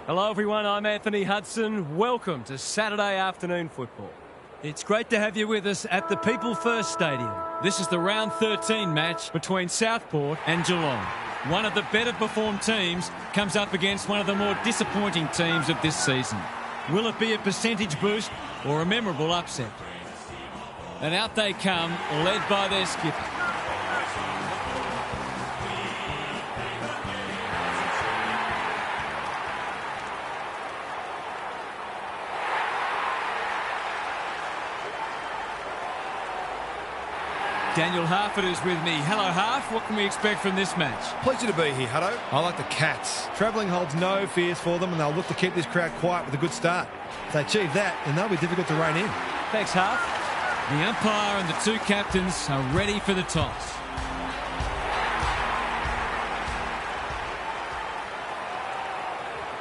Hello everyone, I'm Anthony Hudson. Welcome to Saturday afternoon football. It's great to have you with us at the People First Stadium. This is the round 13 match between Southport and Geelong. One of the better performed teams comes up against one of the more disappointing teams of this season. Will it be a percentage boost or a memorable upset? And out they come, led by their skipper. Daniel Harford is with me. Hello, Harf. What can we expect from this match? Pleasure to be here, Hutto. I like the Cats. Travelling holds no fears for them, and they'll look to keep this crowd quiet with a good start. If they achieve that, then they'll be difficult to rein in. Thanks, Harf. The umpire and the two captains are ready for the toss.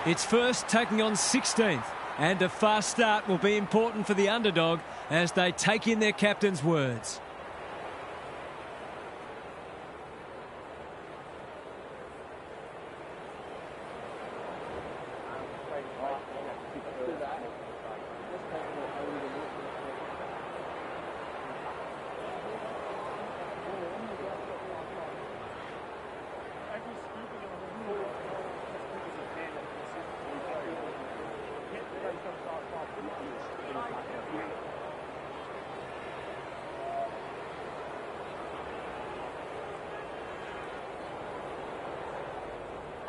It's first taking on 16th, and a fast start will be important for the underdog as they take in their captain's words.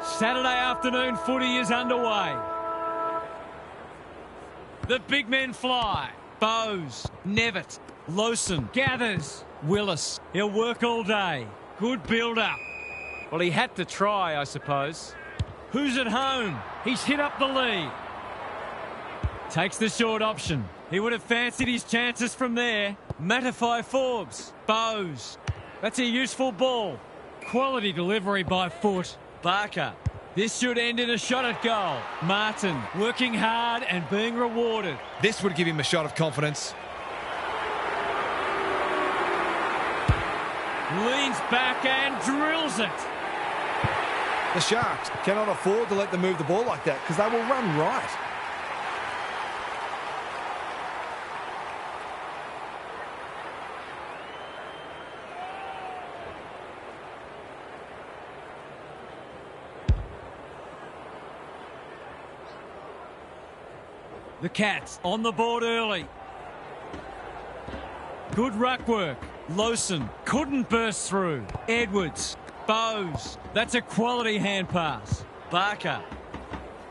Saturday afternoon footy is underway. The big men fly. Bowes, Nevitt, Lowson, Gathers, Willis. He'll work all day. Good build-up. Well, he had to try, I suppose. Who's at home? He's hit up the lead. Takes the short option. He would have fancied his chances from there. Mattify Forbes. Bowes. That's a useful ball. Quality delivery by foot. Barker. This should end in a shot at goal. Martin working hard and being rewarded. This would give him a shot of confidence. Leans back and drills it. The Sharks cannot afford to let them move the ball like that because they will run right. The Cats on the board early. Good ruck work. Lowson couldn't burst through. Edwards. Bowes. That's a quality hand pass. Barker.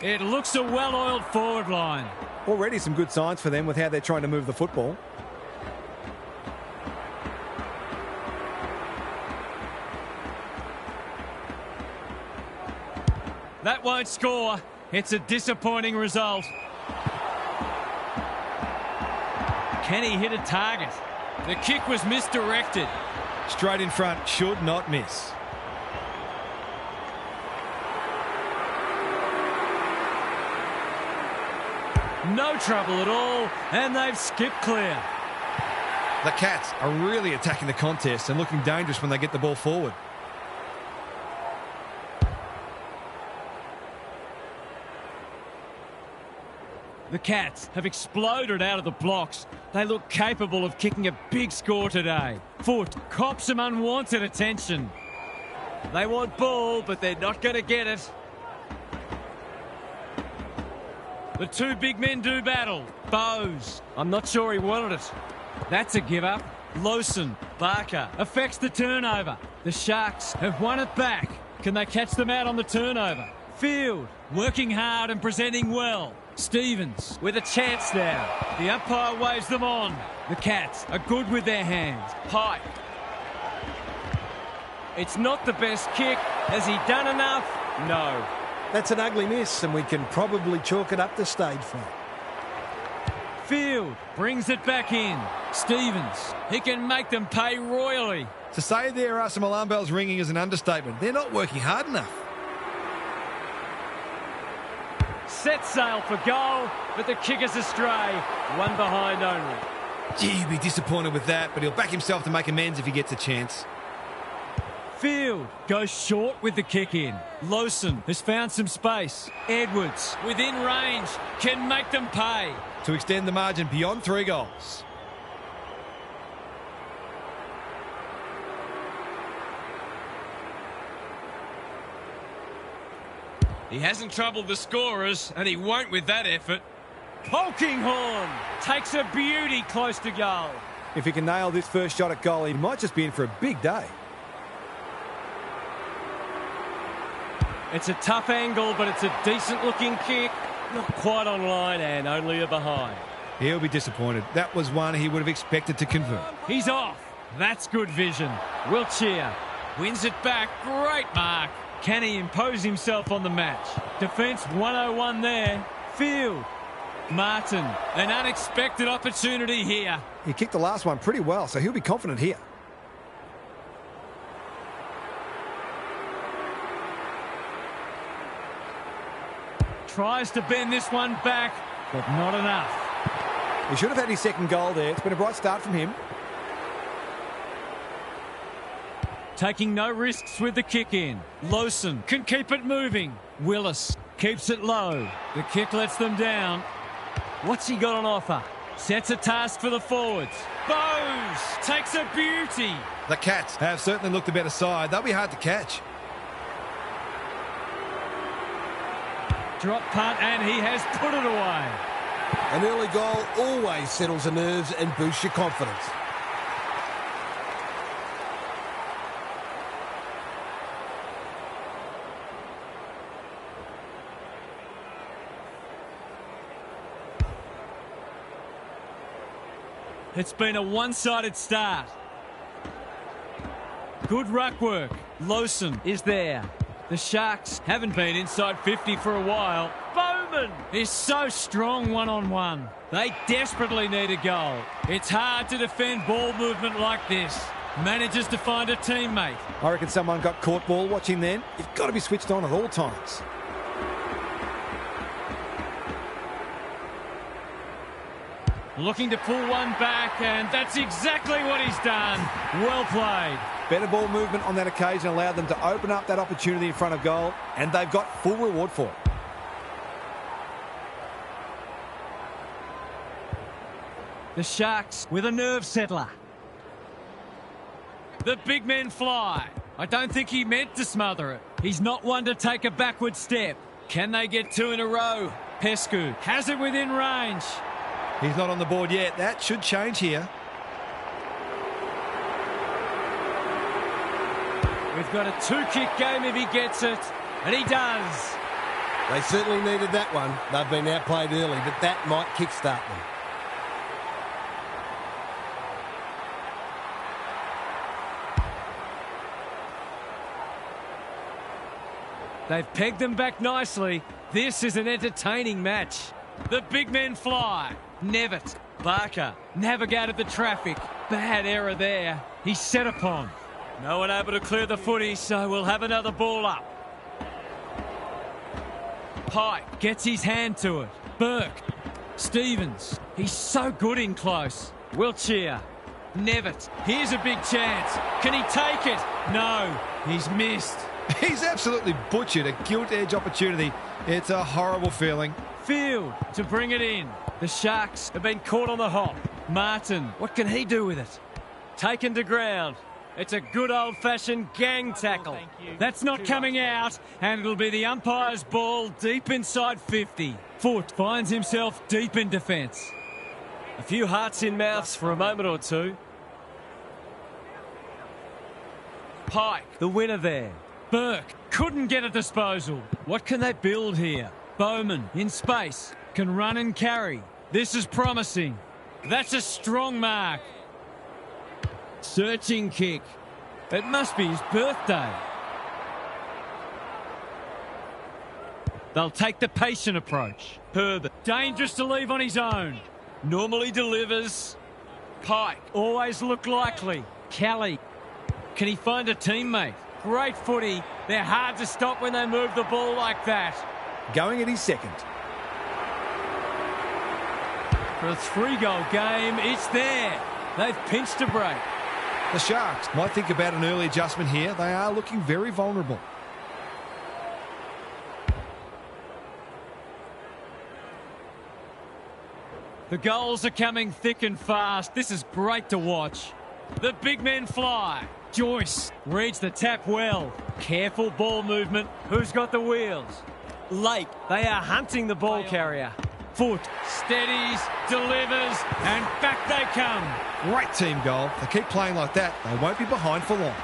It looks a well-oiled forward line. Already some good signs for them with how they're trying to move the football. That won't score. It's a disappointing result. Can he hit a target? The kick was misdirected. Straight in front, should not miss. No trouble at all, and they've skipped clear. The Cats are really attacking the contest and looking dangerous when they get the ball forward. The Cats have exploded out of the blocks. They look capable of kicking a big score today. Foot cops some unwanted attention. They want ball, but they're not going to get it. The two big men do battle. Bowes. I'm not sure he wanted it. That's a give up. Lowson. Barker affects the turnover. The Sharks have won it back. Can they catch them out on the turnover? Field working hard and presenting well. Stevens with a chance now. The umpire waves them on. The Cats are good with their hands. Pike. It's not the best kick. Has he done enough? No. That's an ugly miss, and we can probably chalk it up to stage fright. Field brings it back in. Stevens, he can make them pay royally. To say there are some alarm bells ringing is an understatement. They're not working hard enough. Set sail for goal, but the kick is astray. One behind only. Gee, he'll be disappointed with that, but he'll back himself to make amends if he gets a chance. Field goes short with the kick in. Lawson has found some space. Edwards, within range, can make them pay. To extend the margin beyond 3 goals. He hasn't troubled the scorers, and he won't with that effort. Polkinghorne takes a beauty close to goal. If he can nail this first shot at goal, he might just be in for a big day. It's a tough angle, but it's a decent-looking kick. Not quite on line and only a behind. He'll be disappointed. That was one he would have expected to convert. He's off. That's good vision. Wiltshire wins it back. Great mark. Can he impose himself on the match? Defence 101 there. Field. Martin. An unexpected opportunity here. He kicked the last one pretty well, so he'll be confident here. Tries to bend this one back, but not enough. He should have had his second goal there. It's been a bright start from him. Taking no risks with the kick in. Lawson can keep it moving. Willis keeps it low. The kick lets them down. What's he got on offer? Sets a task for the forwards. Bowes takes a beauty. The Cats have certainly looked the better side. They'll be hard to catch. Drop punt, and he has put it away. An early goal always settles the nerves and boosts your confidence. It's been a one-sided start. Good ruck work. Lawson is there. The Sharks haven't been inside 50 for a while. Bowman is so strong one-on-one. They desperately need a goal. It's hard to defend ball movement like this. Manages to find a teammate. I reckon someone got caught ball watching then. You've got to be switched on at all times. Looking to pull one back, and that's exactly what he's done. Well played. Better ball movement on that occasion allowed them to open up that opportunity in front of goal, and they've got full reward for it. The Sharks with a nerve settler. The big men fly. I don't think he meant to smother it. He's not one to take a backward step. Can they get 2 in a row? Pescu has it within range. He's not on the board yet. That should change here. We've got a 2-kick game if he gets it, and he does. They certainly needed that one. They've been outplayed early, but that might kickstart them. They've pegged them back nicely. This is an entertaining match. The big men fly. Nevitt. Barker navigated the traffic. Bad error there. He's set upon. No one able to clear the footy, so we'll have another ball up. Pike gets his hand to it. Burke. Stevens. He's so good in close. Wiltshire. Nevitt. Here's a big chance. Can he take it? No. He's missed. He's absolutely butchered a gilt-edge opportunity. It's a horrible feeling. Field to bring it in. The Sharks have been caught on the hop. Martin, what can he do with it? Taken to ground. It's a good old-fashioned gang tackle. That's not coming out, and it'll be the umpire's ball deep inside 50. Foot finds himself deep in defence. A few hearts in mouths for a moment or two. Pike, the winner there. Burke couldn't get a disposal. What can they build here? Bowman in space, can run and carry. This is promising. That's a strong mark. Searching kick. It must be his birthday. They'll take the patient approach. Herbert, dangerous to leave on his own. Normally delivers. Pike, always look likely. Kelly, can he find a teammate? Great footy. They're hard to stop when they move the ball like that. Going at his second. For a 3-goal game, it's there. They've pinched a break. The Sharks might think about an early adjustment here. They are looking very vulnerable. The goals are coming thick and fast. This is great to watch. The big men fly. Joyce reads the tap well. Careful ball movement. Who's got the wheels? Late. They are hunting the ball carrier. Foot steadies, delivers, and back they come. Great team goal. They keep playing like that, they won't be behind for long.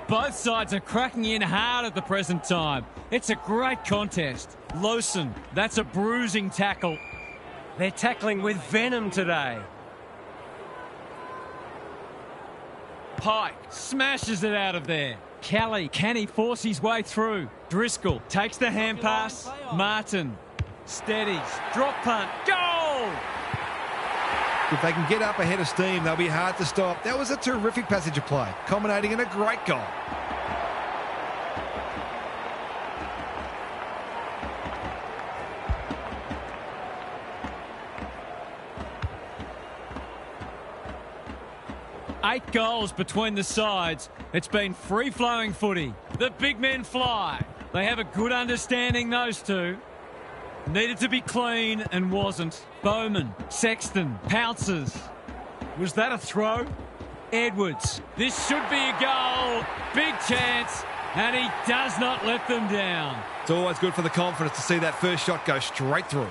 Both sides are cracking in hard at the present time. It's a great contest. Lawson, that's a bruising tackle. They're tackling with venom today. Pike smashes it out of there. Kelly, can he force his way through? Driscoll takes the hand pass. Martin steadies. Drop punt. Goal! If they can get up ahead of steam, they'll be hard to stop. That was a terrific passage of play, culminating in a great goal. Eight goals between the sides. It's been free-flowing footy. The big men fly. They have a good understanding, those two. Needed to be clean and wasn't. Bowman, Sexton, pounces. Was that a throw? Edwards. This should be a goal. Big chance. And he does not let them down. It's always good for the confidence to see that first shot go straight through.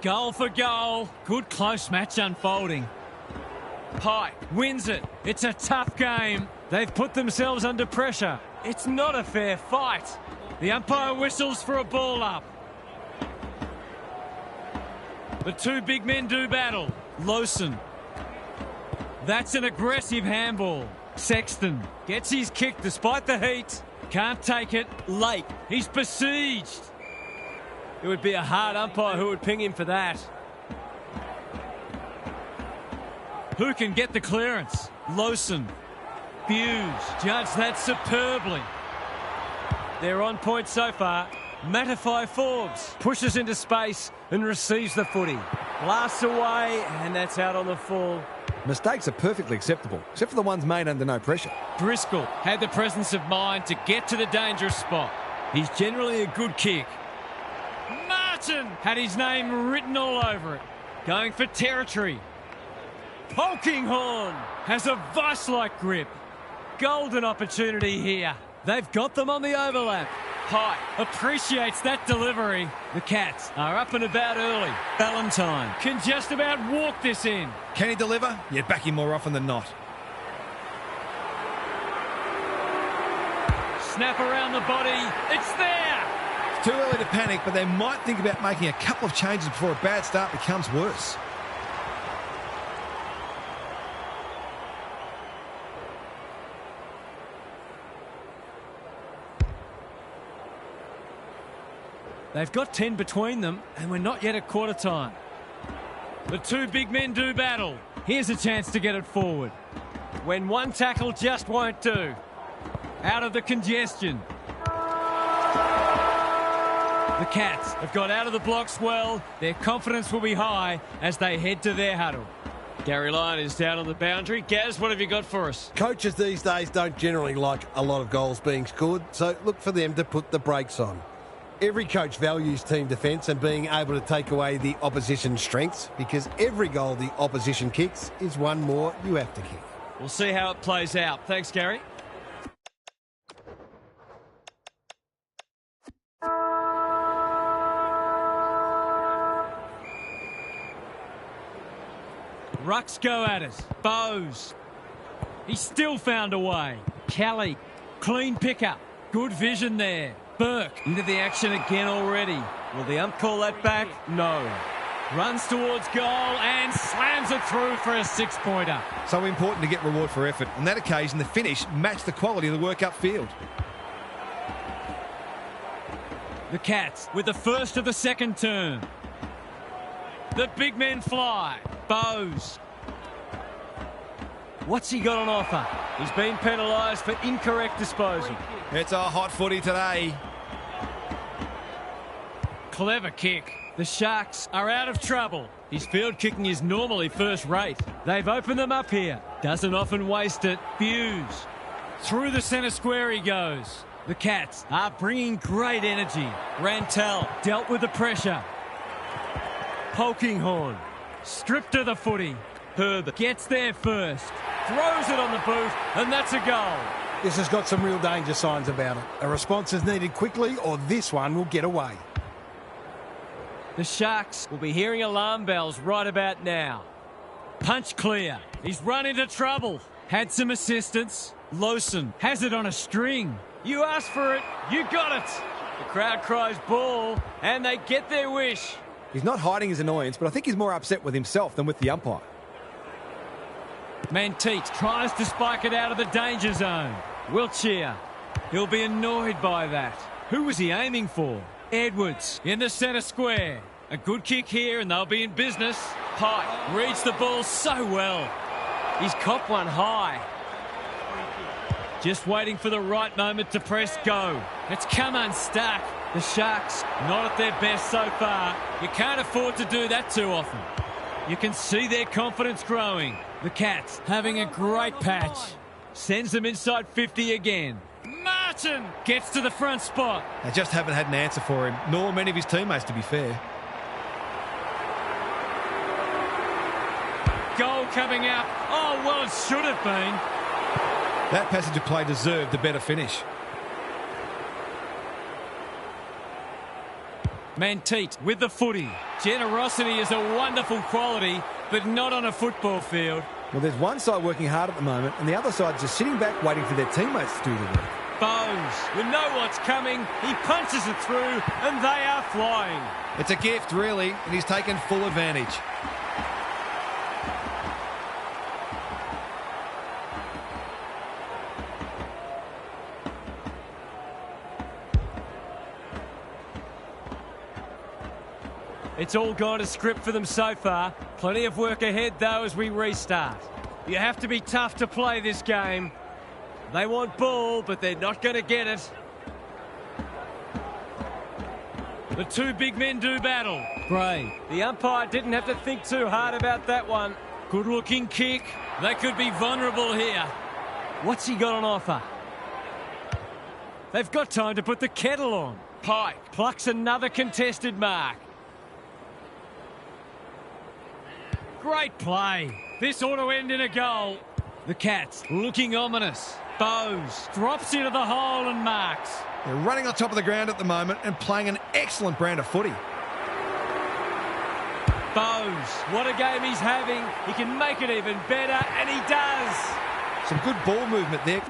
Goal for goal. Good close match unfolding. Pike wins it. It's a tough game. They've put themselves under pressure. It's not a fair fight. The umpire whistles for a ball up. The two big men do battle. Lawson. That's an aggressive handball. Sexton gets his kick despite the heat. Can't take it. Late. He's besieged. It would be a hard umpire who would ping him for that. Who can get the clearance? Lawson. Hughes judged that superbly. They're on point so far. Mattify Forbes pushes into space and receives the footy. Blasts away, and that's out on the full. Mistakes are perfectly acceptable, except for the ones made under no pressure. Driscoll had the presence of mind to get to the dangerous spot. He's generally a good kick. Martin had his name written all over it. Going for territory. Polkinghorn has a vice-like grip. Golden opportunity here. They've got them on the overlap. Pike appreciates that delivery. The Cats are up and about early. Valentine can just about walk this in. Can he deliver? You back him more often than not. Snap around the body. It's there. It's too early to panic, but they might think about making a couple of changes before a bad start becomes worse. They've got 10 between them, and we're not yet at quarter time. The two big men do battle. Here's a chance to get it forward. When one tackle just won't do. Out of the congestion. The Cats have got out of the blocks well. Their confidence will be high as they head to their huddle. Gary Lyon is down on the boundary. Gaz, what have you got for us? Coaches these days don't generally like a lot of goals being scored, so look for them to put the brakes on. Every coach values team defence and being able to take away the opposition's strengths, because every goal the opposition kicks is one more you have to kick. We'll see how it plays out. Thanks, Gary. Rucks go at us. Bowes. He still found a way. Kelly. Clean pickup. Good vision there. Burke into the action again already. Will the ump call that back? No. Runs towards goal and slams it through for a six-pointer. So important to get reward for effort. On that occasion, the finish matched the quality of the work upfield. The Cats with the first of the second term. The big men fly. Bowes What's he got on offer? He's been penalised for incorrect disposal. It's a hot footy today. Clever kick. The Sharks are out of trouble. His field kicking is normally first rate. They've opened them up here. Doesn't often waste it. Hughes. Through the centre square he goes. The Cats are bringing great energy. Rantel dealt with the pressure. Polkinghorn stripped of the footy. Herbert gets there first. Throws it on the boot, and that's a goal. This has got some real danger signs about it. A response is needed quickly, or this one will get away. The Sharks will be hearing alarm bells right about now. Punch clear. He's run into trouble. Had some assistance. Lawson has it on a string. You asked for it, you got it. The crowd cries ball, and they get their wish. He's not hiding his annoyance, but I think he's more upset with himself than with the umpire. Manteet tries to spike it out of the danger zone. Wiltshire. He'll be annoyed by that. Who was he aiming for? Edwards in the centre square. A good kick here and they'll be in business. Pike reads the ball so well. He's copped one high. Just waiting for the right moment to press go. It's come unstuck. The Sharks not at their best so far. You can't afford to do that too often. You can see their confidence growing. The Cats having a great patch. Sends them inside 50 again. Martin gets to the front spot. They just haven't had an answer for him, nor many of his teammates, to be fair. Goal coming up. Oh, well, it should have been. That passage of play deserved a better finish. Manteet with the footy. Generosity is a wonderful quality, but not on a football field. Well, there's one side working hard at the moment, and the other side just sitting back waiting for their teammates to do the work. Bowes, you know what's coming. He punches it through, and they are flying. It's a gift, really, and he's taken full advantage. It's all gone to script for them so far. Plenty of work ahead, though, as we restart. You have to be tough to play this game. They want ball, but they're not going to get it. The two big men do battle. Gray. The umpire didn't have to think too hard about that one. Good-looking kick. They could be vulnerable here. What's he got on offer? They've got time to put the kettle on. Pike plucks another contested mark. Great play. This ought to end in a goal. The Cats looking ominous. Bowes drops into the hole and marks. They're running on top of the ground at the moment and playing an excellent brand of footy. Bowes, what a game he's having. He can make it even better, and he does. Some good ball movement there.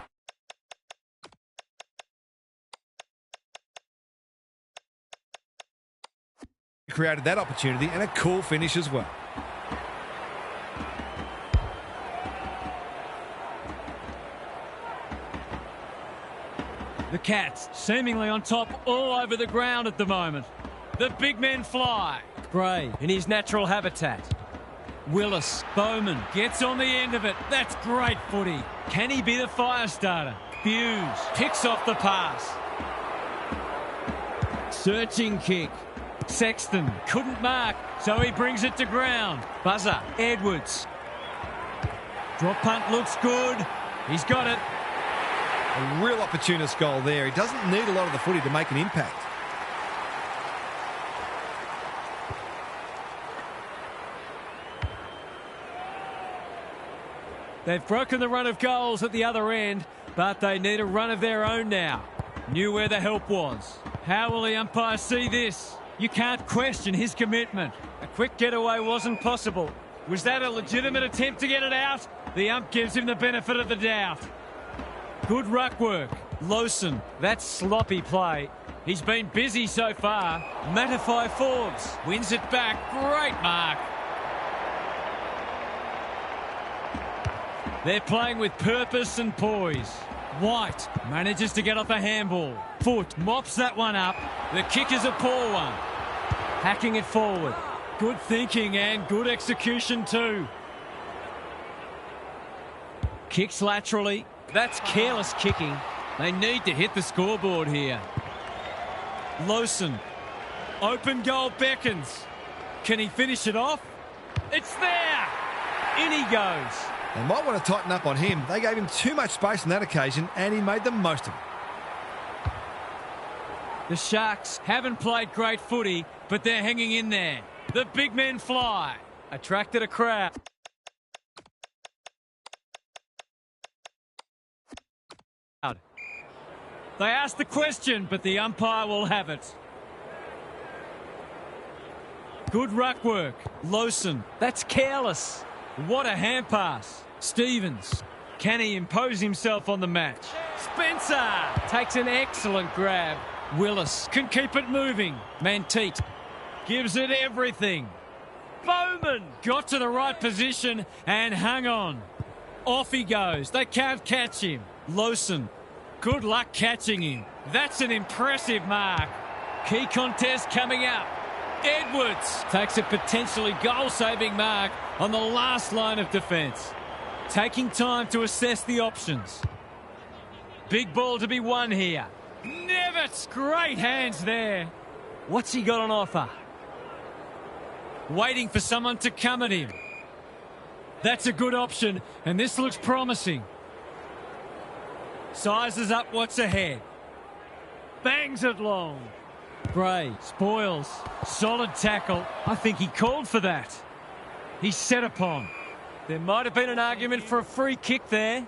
Created that opportunity and a cool finish as well. The Cats seemingly on top all over the ground at the moment. The big men fly. Gray in his natural habitat. Willis. Bowman gets on the end of it. That's great footy. Can he be the fire starter? Hughes picks off the pass. Searching kick. Sexton couldn't mark, so he brings it to ground. Buzzer. Edwards. Drop punt looks good. He's got it. A real opportunist goal there. He doesn't need a lot of the footy to make an impact. They've broken the run of goals at the other end, but they need a run of their own now. Knew where the help was. How will the umpire see this? You can't question his commitment. A quick getaway wasn't possible. Was that a legitimate attempt to get it out? The ump gives him the benefit of the doubt. Good ruck work. Lawson. That's sloppy play. He's been busy so far. Mattify Forbes wins it back. Great mark. They're playing with purpose and poise. White manages to get off a handball. Foot mops that one up. The kick is a poor one. Hacking it forward. Good thinking and good execution too. Kicks laterally. That's careless kicking. They need to hit the scoreboard here. Lowson. Open goal beckons. Can he finish it off? It's there! In he goes. They might want to tighten up on him. They gave him too much space on that occasion, and he made the most of it. The Sharks haven't played great footy, but they're hanging in there. The big men fly. Attracted a crowd. They asked the question, but the umpire will have it. Good ruck work. Lowson. That's careless. What a hand pass. Stevens. Can he impose himself on the match? Spencer takes an excellent grab. Willis can keep it moving. Manteet gives it everything. Bowman got to the right position and hung on. Off he goes. They can't catch him. Lowson. Good luck catching him. That's an impressive mark. Key contest coming up. Edwards takes a potentially goal-saving mark on the last line of defence. Taking time to assess the options. Big ball to be won here. Nevitz, great hands there. What's he got on offer? Waiting for someone to come at him. That's a good option, and this looks promising. Sizes up what's ahead. Bangs it long. Gray spoils. Solid tackle. I think he called for that. He's set upon. There might have been an argument for a free kick there.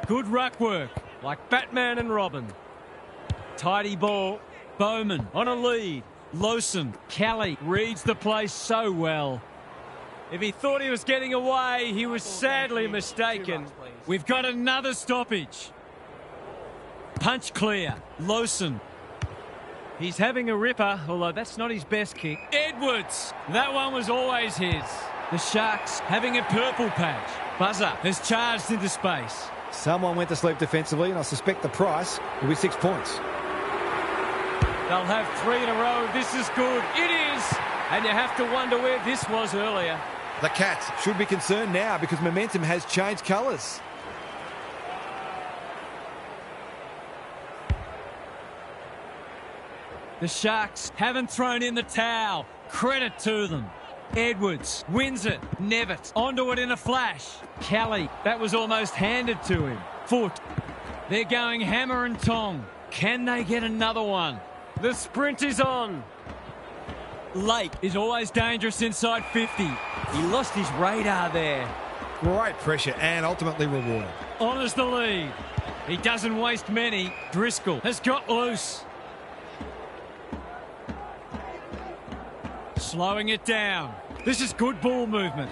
Good ruck work, like Batman and Robin. Tidy ball. Bowman on a lead. Lowson. Kelly reads the play so well. If he thought he was getting away, he was sadly mistaken. We've got another stoppage. Punch clear. Lowson. He's having a ripper, although that's not his best kick. Edwards. That one was always his. The Sharks having a purple patch. Buzzer has charged into space. Someone went to sleep defensively, and I suspect the price will be 6 points. They'll have 3 in a row. This is good. It is. And you have to wonder where this was earlier. The Cats should be concerned now because momentum has changed colours. The Sharks haven't thrown in the towel. Credit to them. Edwards wins it. Nevitz onto it in a flash. Kelly, that was almost handed to him. Foot. They're going hammer and tong. Can they get another one? The sprint is on. Lake is always dangerous inside 50. He lost his radar there. Great pressure and ultimately rewarded. Honours the lead. He doesn't waste many. Driscoll has got loose. Slowing it down. This is good ball movement.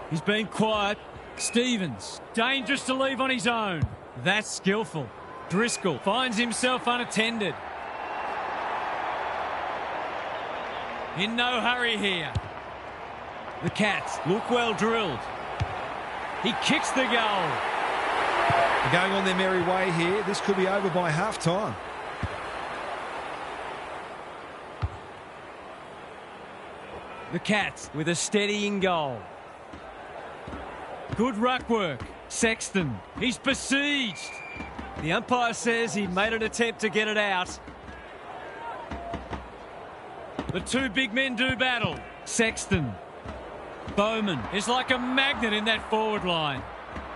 He's been quiet. Stevens, dangerous to leave on his own. That's skillful. Driscoll finds himself unattended. In no hurry here. The Cats look well drilled. He kicks the goal. They're going on their merry way here. This could be over by half-time. The Cats with a steadying goal. Good ruck work. Sexton. He's besieged. The umpire says he made an attempt to get it out. The two big men do battle. Sexton. Bowman is like a magnet in that forward line.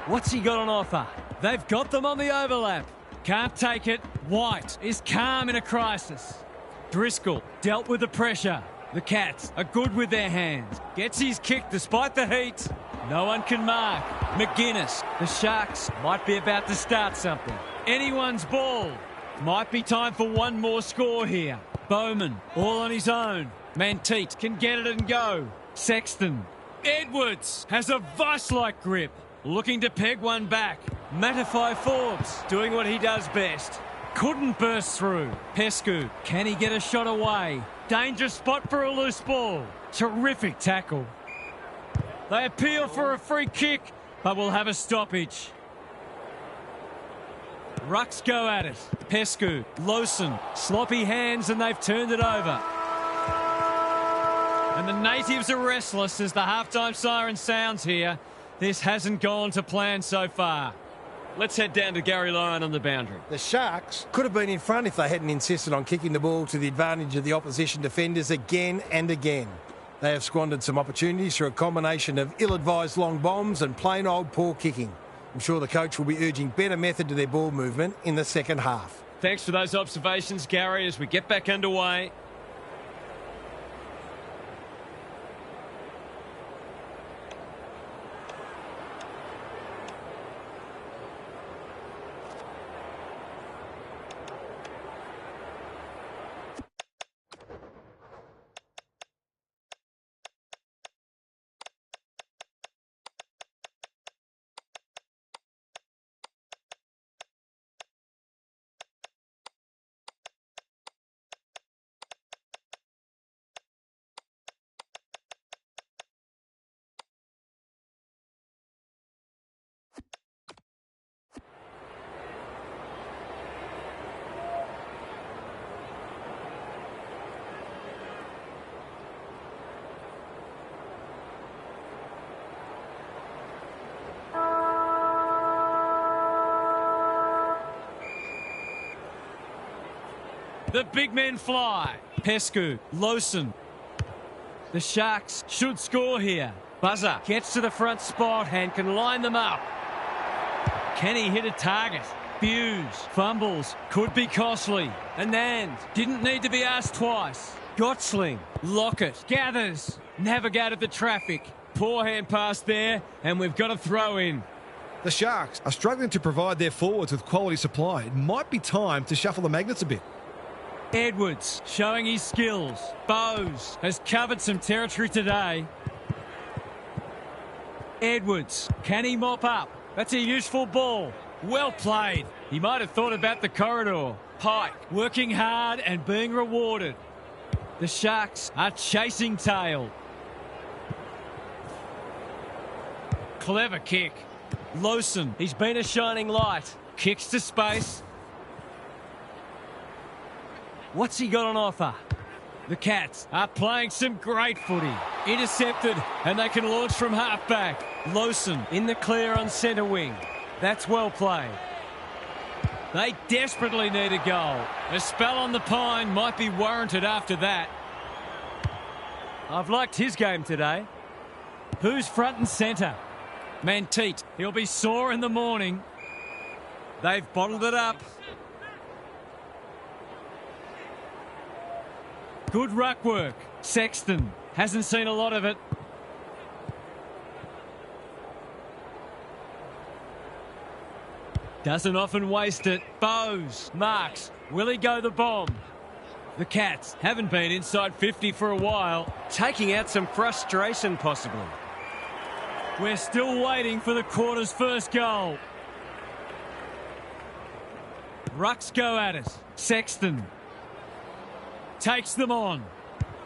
What's he got on offer? They've got them on the overlap. Can't take it. White is calm in a crisis. Driscoll dealt with the pressure. The Cats are good with their hands. Gets his kick despite the heat. No one can mark. McGuinness. The Sharks might be about to start something. Anyone's ball. Might be time for one more score here. Bowman, all on his own. Manteet can get it and go. Sexton. Edwards has a vice-like grip. Looking to peg one back. Mattify Forbes doing what he does best. Couldn't burst through. Pescu, can he get a shot away? Dangerous spot for a loose ball. Terrific tackle. They appeal for a free kick, but will have a stoppage. Rucks go at it. Pescu, Lowson, sloppy hands, and they've turned it over. And the natives are restless as the halftime siren sounds here. This hasn't gone to plan so far. Let's head down to Gary Lyon on the boundary. The Sharks could have been in front if they hadn't insisted on kicking the ball to the advantage of the opposition defenders again and again. They have squandered some opportunities through a combination of ill-advised long bombs and plain old poor kicking. I'm sure the coach will be urging better method to their ball movement in the second half. Thanks for those observations, Gary, as we get back underway. The big men fly. Pescu, Lawson. The Sharks should score here. Buzzer gets to the front spot and can line them up. Can he hit a target? Hughes fumbles. Could be costly. Anand didn't need to be asked twice. Gottsling. Lockett gathers. Navigated the traffic. Poor hand pass there, and we've got a throw in. The Sharks are struggling to provide their forwards with quality supply. It might be time to shuffle the magnets a bit. Edwards showing his skills. Bowes has covered some territory today. Edwards, can he mop up? That's a useful ball. Well played. He might have thought about the corridor. Pike working hard and being rewarded. The Sharks are chasing tail. Clever kick. Lawson, he's been a shining light. Kicks to space. What's he got on offer? The Cats are playing some great footy. Intercepted, and they can launch from half-back. Lawson in the clear on centre wing. That's well played. They desperately need a goal. A spell on the pine might be warranted after that. I've liked his game today. Who's front and centre? Manteet. He'll be sore in the morning. They've bottled it up. Good ruck work. Sexton hasn't seen a lot of it. Doesn't often waste it. Bowes marks. Will he go the bomb? The Cats haven't been inside 50 for a while. Taking out some frustration, possibly. We're still waiting for the quarter's first goal. Rucks go at it. Sexton takes them on.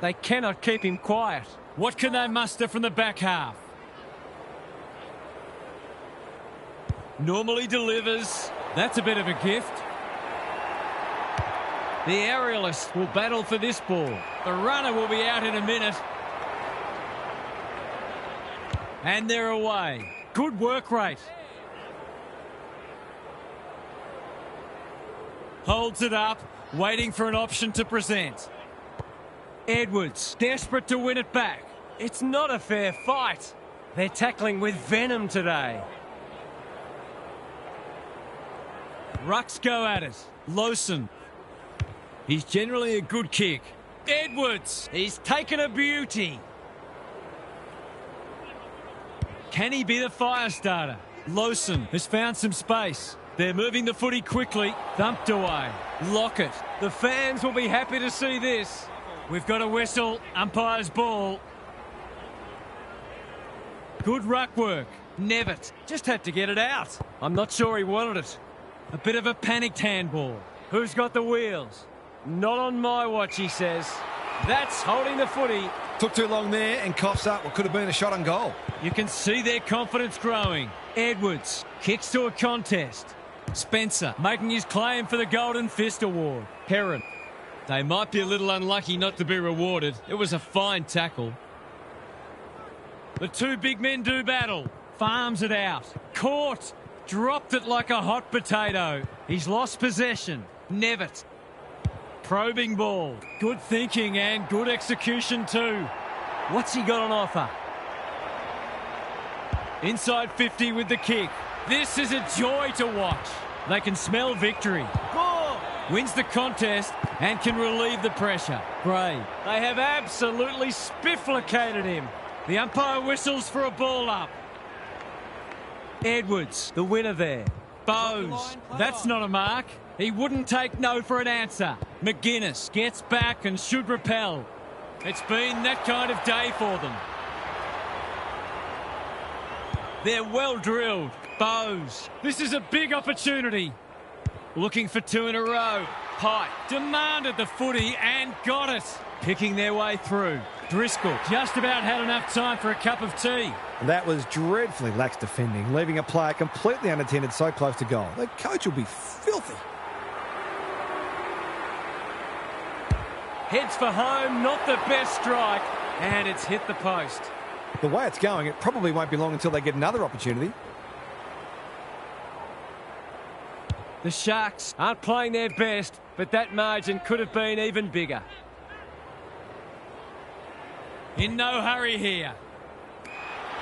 They cannot keep him quiet. What can they muster from the back half? Normally delivers. That's a bit of a gift. The aerialist will battle for this ball. The runner will be out in a minute. And they're away. Good work rate. Holds it up. Waiting for an option to present. Edwards, desperate to win it back. It's not a fair fight. They're tackling with venom today. Rucks go at it. Lawson. He's generally a good kick. Edwards, he's taken a beauty. Can he be the fire starter? Lawson has found some space. They're moving the footy quickly. Thumped away. Lockett. The fans will be happy to see this. We've got a whistle. Umpire's ball. Good ruck work. Nevitt just had to get it out. I'm not sure he wanted it. A bit of a panicked handball. Who's got the wheels? Not on my watch, he says. That's holding the footy. Took too long there and coughs up what could have been a shot on goal. You can see their confidence growing. Edwards kicks to a contest. Spencer making his claim for the Golden Fist Award. Heron They might be a little unlucky not to be rewarded. It was a fine tackle. The two big men do battle. Farms it out. Caught. Dropped it like a hot potato. He's lost possession. Nevitt. Probing ball. Good thinking and good execution too. What's he got on offer? Inside 50 with the kick. This is a joy to watch. They can smell victory. Goal! Wins the contest and can relieve the pressure. Gray. They have absolutely spifflicated him. The umpire whistles for a ball up. Edwards, the winner there. Bowes. That's not a mark. He wouldn't take no for an answer. McGuinness gets back and should repel. It's been that kind of day for them. They're well drilled. Bowes. This is a big opportunity. Looking for two in a row. Pike demanded the footy and got it. Picking their way through. Driscoll just about had enough time for a cup of tea. That was dreadfully lax defending, leaving a player completely unattended so close to goal. The coach will be filthy. Heads for home, not the best strike, and it's hit the post. The way it's going, it probably won't be long until they get another opportunity. The Sharks aren't playing their best, but that margin could have been even bigger. In no hurry here.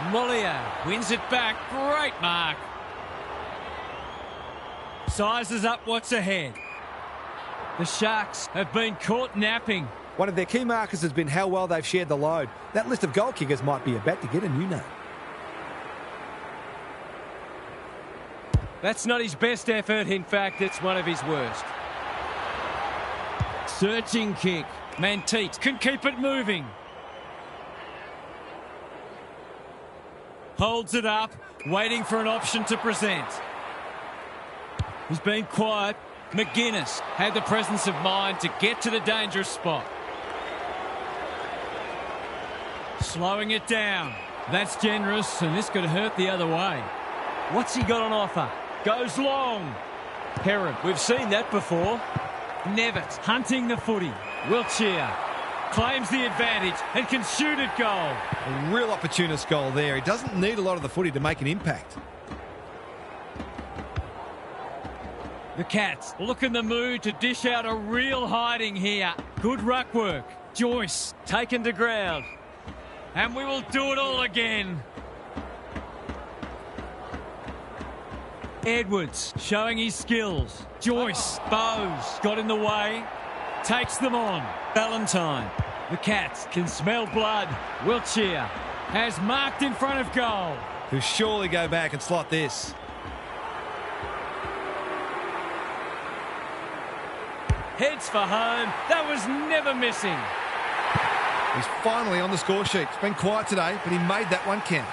Mollier wins it back. Great mark. Sizes up what's ahead. The Sharks have been caught napping. One of their key markers has been how well they've shared the load. That list of goal kickers might be about to get a new name. That's not his best effort. In fact, it's one of his worst. Searching kick. Manteet can keep it moving. Holds it up, waiting for an option to present. He's been quiet. McGuinness had the presence of mind to get to the dangerous spot. Slowing it down. That's generous, and this could hurt the other way. What's he got on offer? Goes long. Heron, we've seen that before. Nevitt hunting the footy. Wiltshire claims the advantage and can shoot at goal. A real opportunist goal there. He doesn't need a lot of the footy to make an impact. The Cats look in the mood to dish out a real hiding here. Good ruck work. Joyce taken to ground. And we will do it all again. Edwards showing his skills. Joyce, Bowes got in the way. Takes them on. Valentine. The Cats can smell blood. Wiltshire has marked in front of goal. He'll surely go back and slot this. Heads for home. That was never missing. He's finally on the score sheet. It's been quiet today, but he made that one count.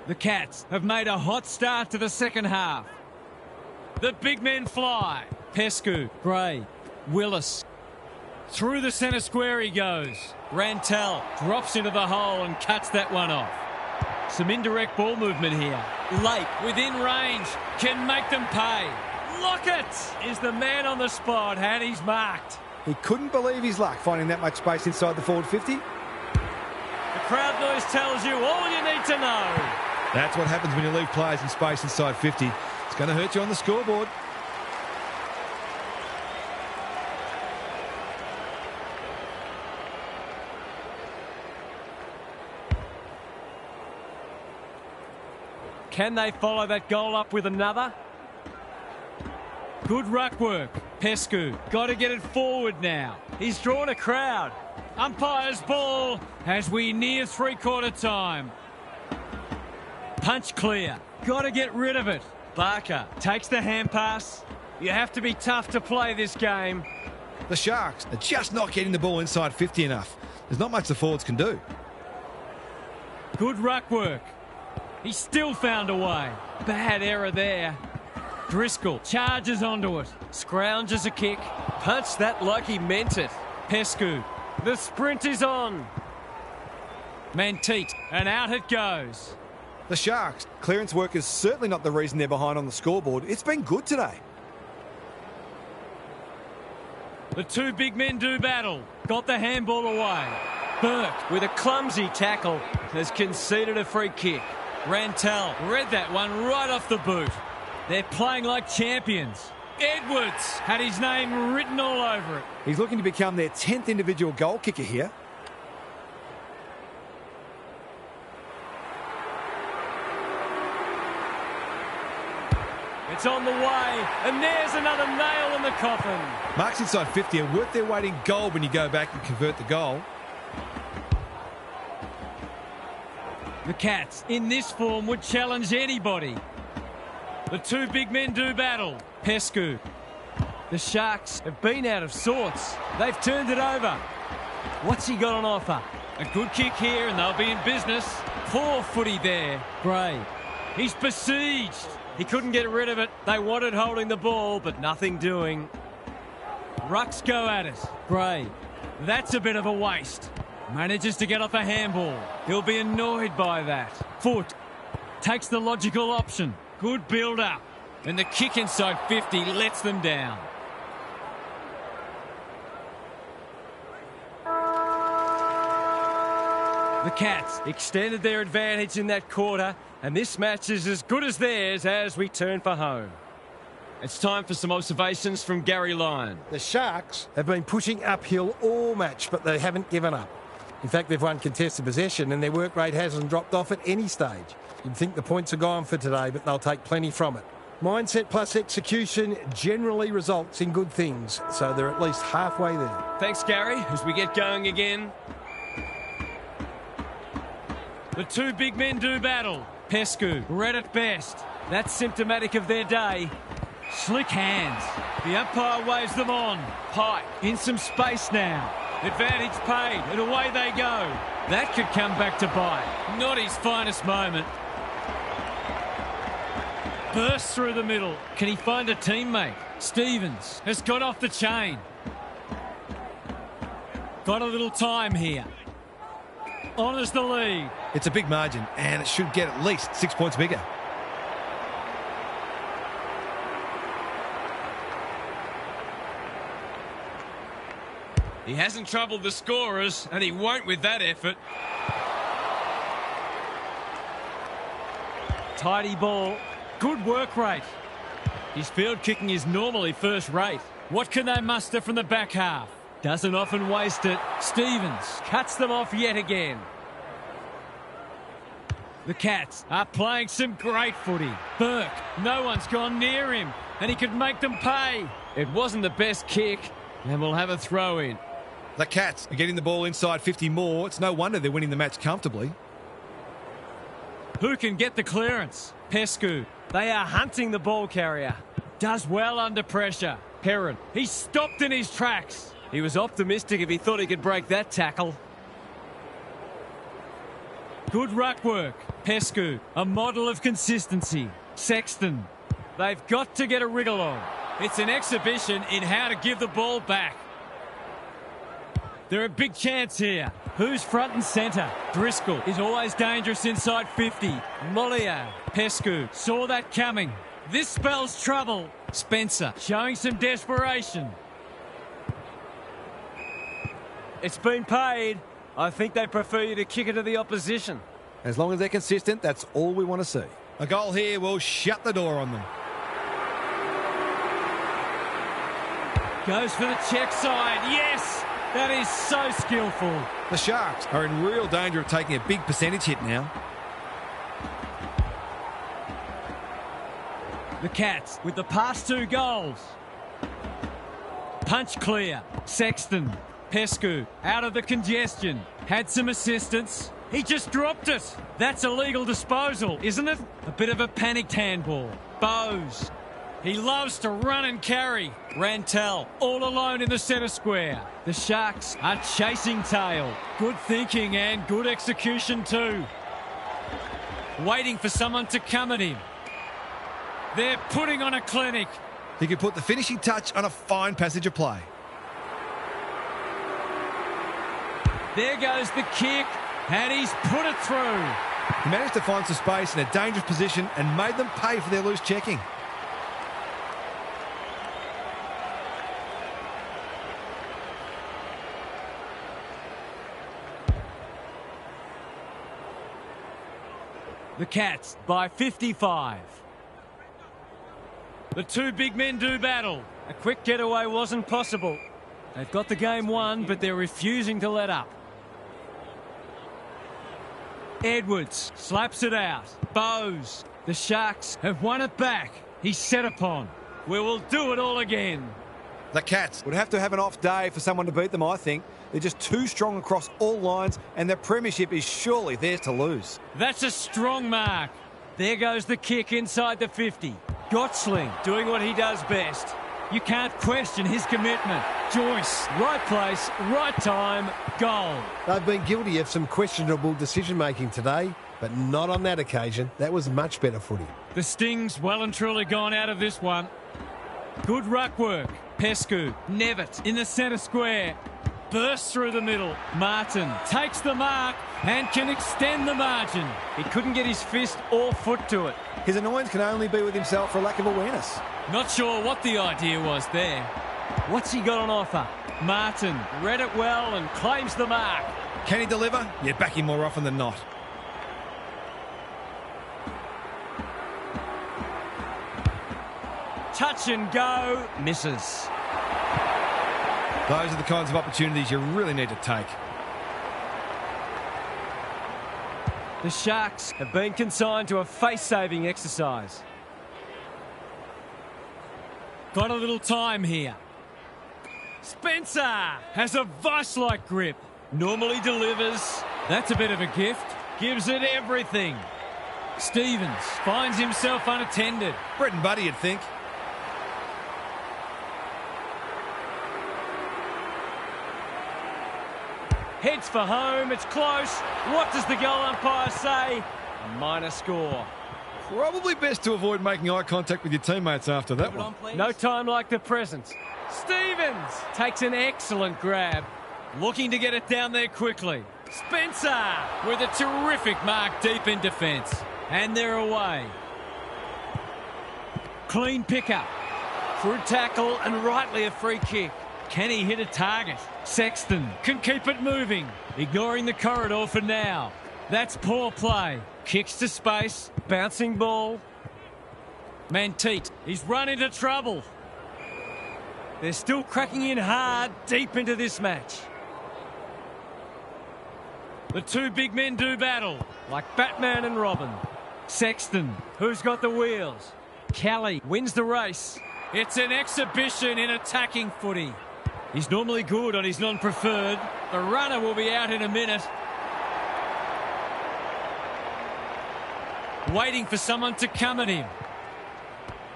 The Cats have made a hot start to the second half. The big men fly. Pescu, Gray, Willis. Through the centre square he goes. Rantel drops into the hole and cuts that one off. Some indirect ball movement here. Lake within range can make them pay. Lockett is the man on the spot and he's marked. He couldn't believe his luck finding that much space inside the forward 50. The crowd noise tells you all you need to know. That's what happens when you leave players in space inside 50. It's going to hurt you on the scoreboard. Can they follow that goal up with another? Good ruck work. Pescu got to get it forward now. He's drawn a crowd. Umpire's ball as we near three-quarter time. Punch clear. Got to get rid of it. Barker takes the hand pass. You have to be tough to play this game. The Sharks are just not getting the ball inside 50 enough. There's not much the forwards can do. Good ruck work. He still found a way. Bad error there. Driscoll charges onto it. Scrounges a kick. Punched that like he meant it. Pescu The sprint is on. Manteet, and out it goes. The Sharks' clearance work is certainly not the reason they're behind on the scoreboard. It's been good today. The two big men do battle. Got the handball away. Burke, with a clumsy tackle, has conceded a free kick. Rantel read that one right off the boot. They're playing like champions. Edwards had his name written all over it. He's looking to become their 10th individual goal kicker here. It's on the way, and there's another nail in the coffin. Marks inside 50 are worth their weight in gold when you go back and convert the goal. The Cats, in this form, would challenge anybody. The two big men do battle. Pescu. The Sharks have been out of sorts. They've turned it over. What's he got on offer? A good kick here, and they'll be in business. Poor footy there. Gray. He's besieged. He couldn't get rid of it. They wanted holding the ball, but nothing doing. Rucks go at it. Gray. That's a bit of a waste. Manages to get off a handball. He'll be annoyed by that. Foot takes the logical option. Good build-up. And the kick inside 50 lets them down. The Cats extended their advantage in that quarter, and this match is as good as theirs as we turn for home. It's time for some observations from Gary Lyon. The Sharks have been pushing uphill all match, but they haven't given up. In fact, they've won contested possession and their work rate hasn't dropped off at any stage. You'd think the points are gone for today, but they'll take plenty from it. Mindset plus execution generally results in good things, so they're at least halfway there. Thanks, Gary, as we get going again. The two big men do battle. Pescu, read it best. That's symptomatic of their day. Slick hands. The umpire waves them on. Pike in some space now. Advantage paid, and away they go. That could come back to bite. Not his finest moment. Bursts through the middle. Can he find a teammate? Stevens has got off the chain. Got a little time here. Honours the lead. It's a big margin, and it should get at least 6 points bigger. He hasn't troubled the scorers, and he won't with that effort. Tidy ball. Good work rate. His field kicking is normally first rate. What can they muster from the back half? Doesn't often waste it. Stevens cuts them off yet again. The Cats are playing some great footy. Burke, no one's gone near him, and he could make them pay. It wasn't the best kick, and we'll have a throw in. The Cats are getting the ball inside 50 more. It's no wonder they're winning the match comfortably. Who can get the clearance? Pescu. They are hunting the ball carrier. Does well under pressure. Heron. He stopped in his tracks. He was optimistic if he thought he could break that tackle. Good ruck work. Pescu, a model of consistency. Sexton. They've got to get a wriggle on. It's an exhibition in how to give the ball back. They're a big chance here. Who's front and centre? Driscoll is always dangerous inside 50. Mollier. Pescu saw that coming. This spells trouble. Spencer showing some desperation. It's been paid. I think they prefer you to kick it to the opposition. As long as they're consistent, that's all we want to see. A goal here will shut the door on them. Goes for the check side. Yes! That is so skillful. The Sharks are in real danger of taking a big percentage hit now. The Cats with the past 2 goals. Punch clear. Sexton. Pescu out of the congestion. Had some assistance. He just dropped it. That's a legal disposal, isn't it? A bit of a panicked handball. Bowes. He loves to run and carry. Rantel all alone in the centre square. The Sharks are chasing tail. Good thinking and good execution too. Waiting for someone to come at him. They're putting on a clinic. He could put the finishing touch on a fine passage of play. There goes the kick, and he's put it through. He managed to find some space in a dangerous position and made them pay for their loose checking. The Cats by 55. The two big men do battle. A quick getaway wasn't possible. They've got the game won, but they're refusing to let up. Edwards slaps it out. Bowes. The Sharks have won it back. He's set upon. We will do it all again. The Cats Would have to have an off day for someone to beat them, I think. They're just too strong across all lines, and their premiership is surely theirs to lose. That's a strong mark. There goes the kick inside the 50. Gottsling doing what he does best. You can't question his commitment. Joyce, right place, right time, goal. They've been guilty of some questionable decision-making today, but not on that occasion. That was much better footy. The Sting's well and truly gone out of this one. Good ruck work. Pescu, Nevitt in the centre square. Bursts through the middle. Martin takes the mark and can extend the margin. He couldn't get his fist or foot to it. His annoyance can only be with himself for a lack of awareness. Not sure what the idea was there. What's he got on offer? Martin read it well and claims the mark. Can he deliver? You back him more often than not. Touch and go. Misses. Those are the kinds of opportunities you really need to take. The Sharks have been consigned to a face-saving exercise. Got a little time here. Spencer has a vice-like grip. Normally delivers. That's a bit of a gift. Gives it everything. Stevens finds himself unattended. Bread and butter, you'd think. Heads for home, it's close. What does the goal umpire say? A minor score. Probably best to avoid making eye contact with your teammates after that one. No time like the present. Stevens takes an excellent grab. Looking to get it down there quickly. Spencer with a terrific mark deep in defence. And they're away. Clean pickup. Good tackle and rightly a free kick. Can he hit a target? Sexton can keep it moving. Ignoring the corridor for now. That's poor play. Kicks to space. Bouncing ball. Manteet. He's run into trouble. They're still cracking in hard deep into this match. The two big men do battle. Like Batman and Robin. Sexton. Who's got the wheels? Kelly Wins the race. It's an exhibition in attacking footy. He's normally good on his non-preferred. The runner will be out in a minute. Waiting for someone to come at him.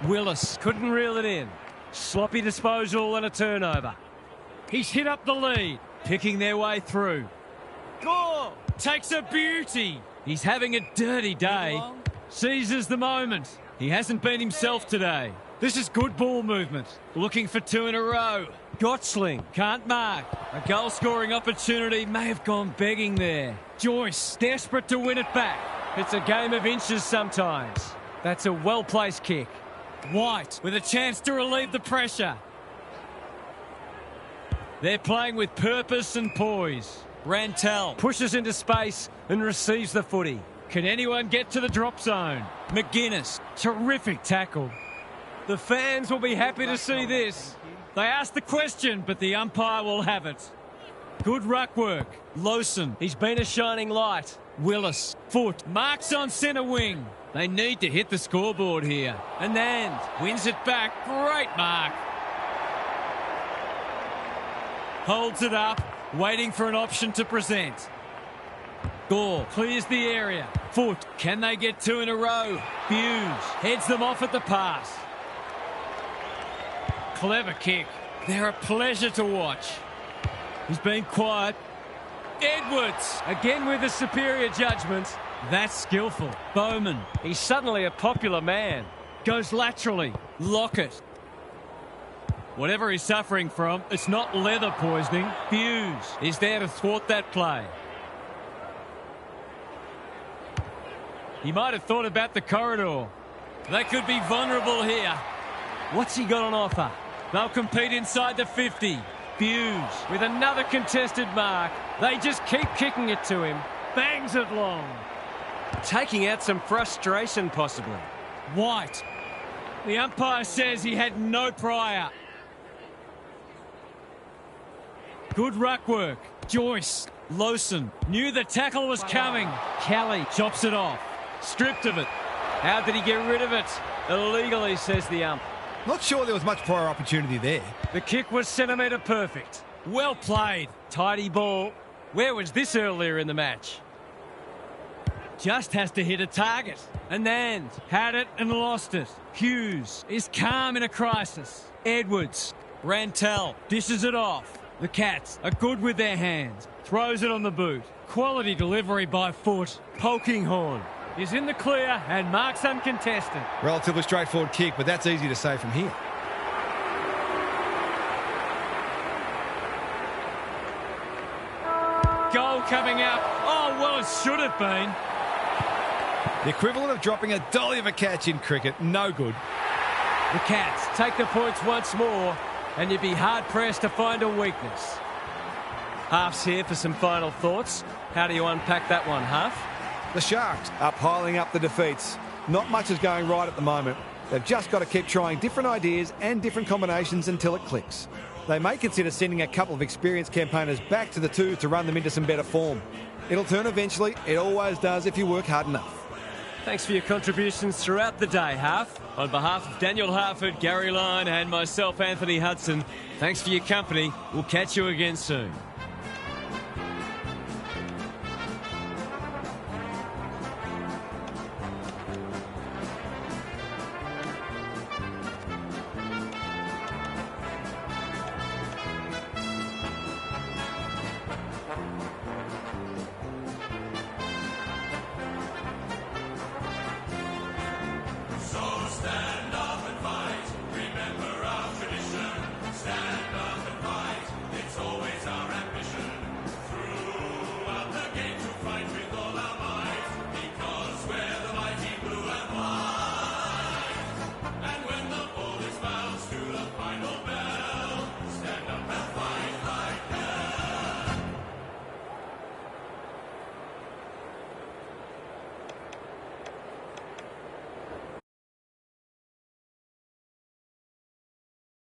Willis Couldn't reel it in. Sloppy disposal and a turnover. He's hit up the lead. Picking their way through. Goal! Takes a beauty. He's having a dirty day. Seizes the moment. He hasn't been himself today. This is good ball movement. Looking for two in a row. Gottsling. Can't mark. A goal-scoring opportunity may have gone begging there. Joyce, desperate to win it back. It's a game of inches sometimes. That's a well-placed kick. White with a chance to relieve the pressure. They're playing with purpose and poise. Rantel Pushes into space and receives the footy. Can anyone get to the drop zone? McGuinness, terrific tackle. The fans will be happy to see this. They asked the question, but the umpire will have it. Good ruck work. Lawson, He's been a shining light. Willis, foot, marks on centre wing. They need to hit the scoreboard here. Anand wins it back. Great mark. Holds it up, waiting for an option to present. Gore clears the area. Foot, can they get two in a row? Hughes heads them off at the pass. Clever kick. They're a pleasure to watch. He's been quiet. Edwards Again with a superior judgment. That's skillful. Bowman He's suddenly a popular man. goes laterally. Lockett Whatever he's suffering from, it's not leather poisoning. Hughes is there to thwart that play. He might have thought about the corridor. They could be vulnerable here. What's he got on offer? They'll compete inside the 50. Hughes with another contested mark. They just keep kicking it to him. Bangs it long. Taking out some frustration, possibly. White. The umpire says he had no prior. Good ruck work. Joyce. Lawson knew the tackle was coming. Kelly chops it off. Stripped of it. How did he get rid of it? Illegally, says the ump. Not sure there was much prior opportunity there. The kick was centimetre perfect. Well played. Tidy ball. Where was this earlier in the match? Just has to hit a target. And then had it and lost it. Hughes is calm in a crisis. Edwards. Rantel dishes it off. The Cats are good with their hands. Throws it on the boot. Quality delivery by foot. Polkinghorn is in the clear and marks uncontested. Relatively straightforward kick, but that's easy to say from here. Goal coming up. Oh, well, it should have been. The equivalent of dropping a dolly of a catch in cricket. No good. The Cats take the points once more, and you'd be hard-pressed to find a weakness. Half's here for some final thoughts. How do you unpack that one, Half? The Sharks are piling up the defeats. Not much is going right at the moment. They've just got to keep trying different ideas and different combinations until it clicks. They may consider sending a couple of experienced campaigners back to the twos to run them into some better form. It'll turn eventually. It always does if you work hard enough. Thanks for your contributions throughout the day, Half. On behalf of Daniel Harford, Gary Lyon and myself, Anthony Hudson, thanks for your company. We'll catch you again soon.